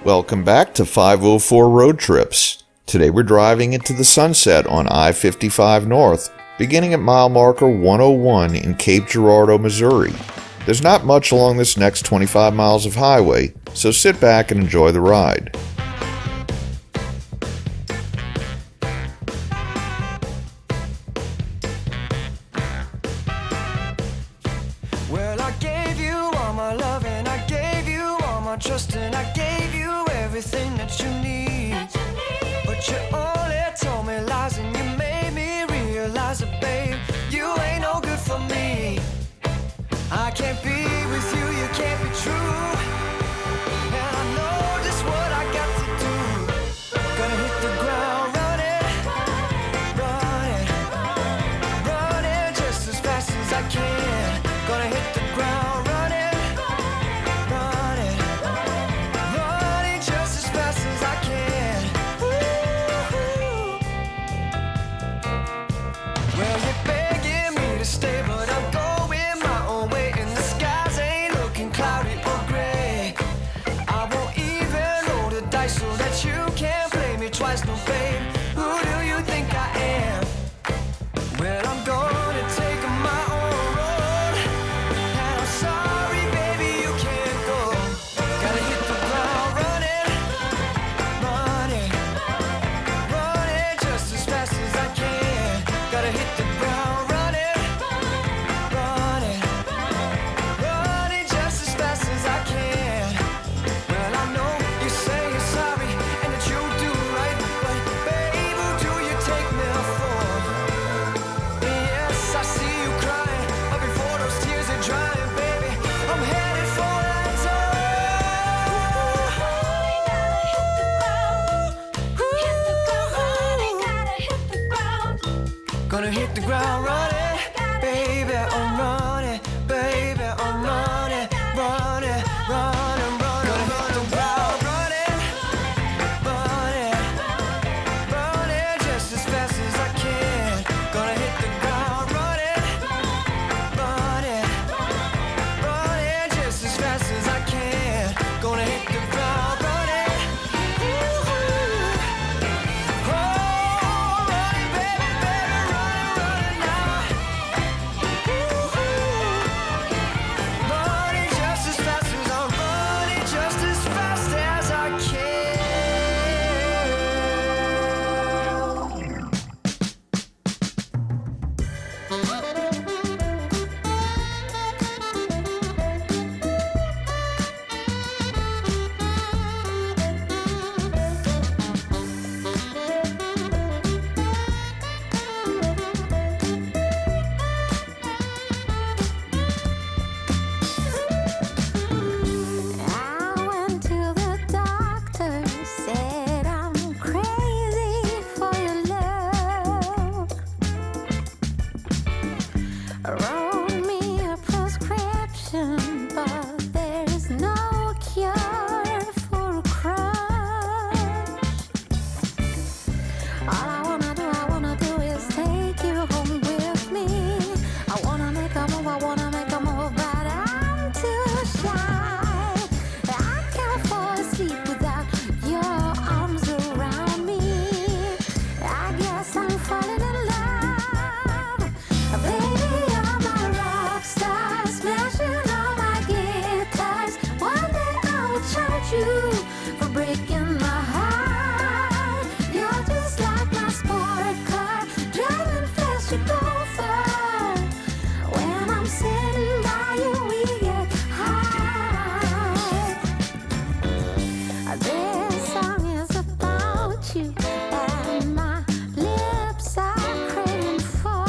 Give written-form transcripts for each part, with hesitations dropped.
Welcome back to 504 Road Trips. Today we're driving into the sunset on I-55 North, beginning at mile marker 101 in Cape Girardeau, Missouri. There's not much along this next 25 miles of highway, so sit back and enjoy the ride. Well, I gave you all my love and I gave you all my trust and I gave you everything that you need. But you only told me lies and you made me realize that, babe, you ain't no good for me. I can't be with you, you can't be true. And I know just what I got to do. Gonna hit the ground running, running, running just as fast as I can. Gonna hit the ground running, running, running just as fast as I can. Ooh. Well, you're begging me to stay, but I'm going my own way, and the skies ain't looking cloudy or gray. I won't even roll the dice so that you can't play me twice, no babe. Who do you think I am? Well, I'm gonna take my own road, and I'm sorry, baby, you can't go. Gotta hit the ground running, running, running just as fast as I can. Gotta hit the ground running, running, running just as fast as I can. Well, I know you say you're sorry and that you do right, but babe, who do you take me for? Yes, I see you crying, but before those tears are drying, baby, I'm headed for that door. Gonna hit the ground running, baby, I'm running, baby, I'm running, running, running, running. Gonna hit the ground running, running, running just as fast as I can. Gonna hit the ground running, running, running just as fast as I can. Gonna hit the ground running. Oh, running, baby, baby, running, running now. Running just as fast as I'm running, just as fast as I can. I went to the doctor, said I'm crazy for your love. Wrote me a prescription, but there's no cure for a crush. All I wanna do is take you home with me. I wanna make a move, but I'm too shy. I can't fall asleep without your arms around me. I guess I'm falling in love. Baby, you're my rock star, smashing all my guitars. One day I will charge you for breaking my heart. You're just like my sport car, driving fast, you go far. When I'm sitting by you, we get high. This song is about you, and my lips are craving for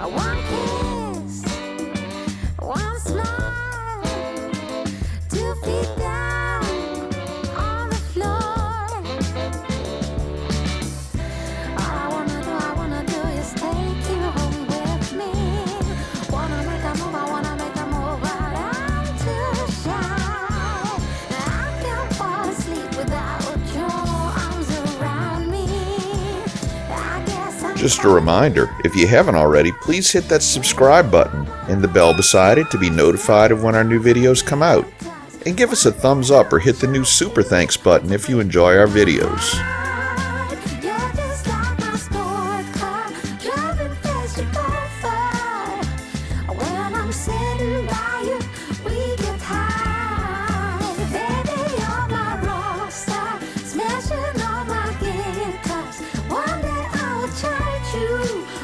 one kiss, one smile, 2 feet down on the floor. All I wanna do is take you home with me. Wanna make a move, but I'm too shy. I can't fall asleep without your arms around me. I guess I'm Just a reminder, if you haven't already, please hit that subscribe button and the bell beside it to be notified of when our new videos come out. And give us a thumbs up or hit the new super thanks button if you enjoy our videos. You're just like my sport car, driving fast, you go far. When I'm sitting by you, we get high. Baby, you're my rock star, smashing all my guitars. One day I will charge you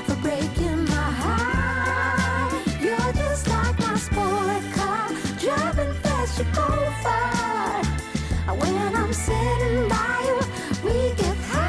for breaking my heart. You're just like my sport car, driving fast, you go far. When I'm sitting by you, we get high.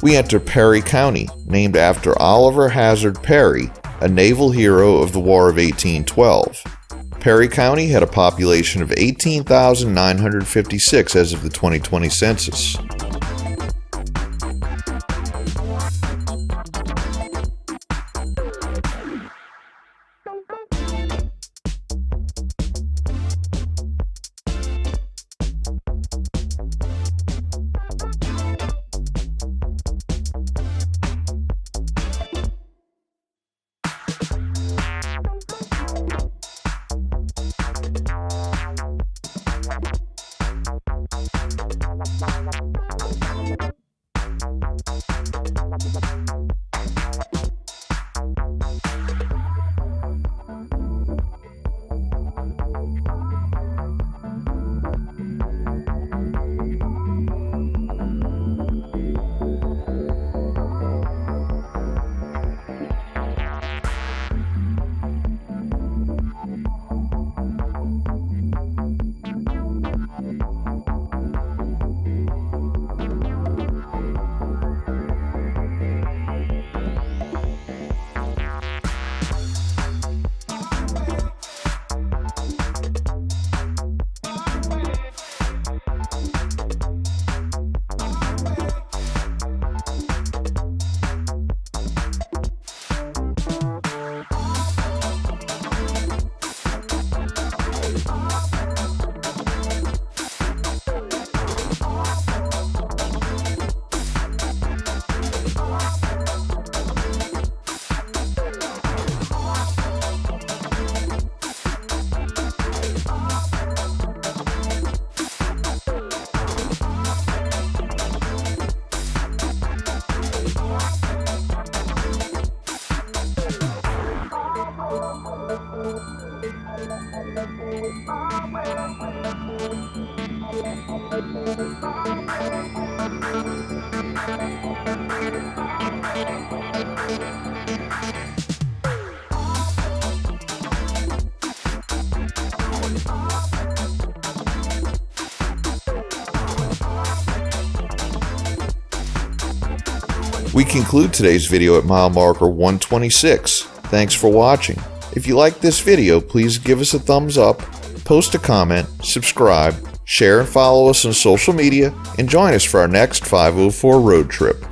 We enter Perry County, named after Oliver Hazard Perry, a naval hero of the War of 1812. Perry County had a population of 18,956 as of the 2020 census. We conclude today's video at mile marker 126. Thanks for watching. If you liked this video, please give us a thumbs up, post a comment, subscribe, share and follow us on social media, and join us for our next 504 road trip.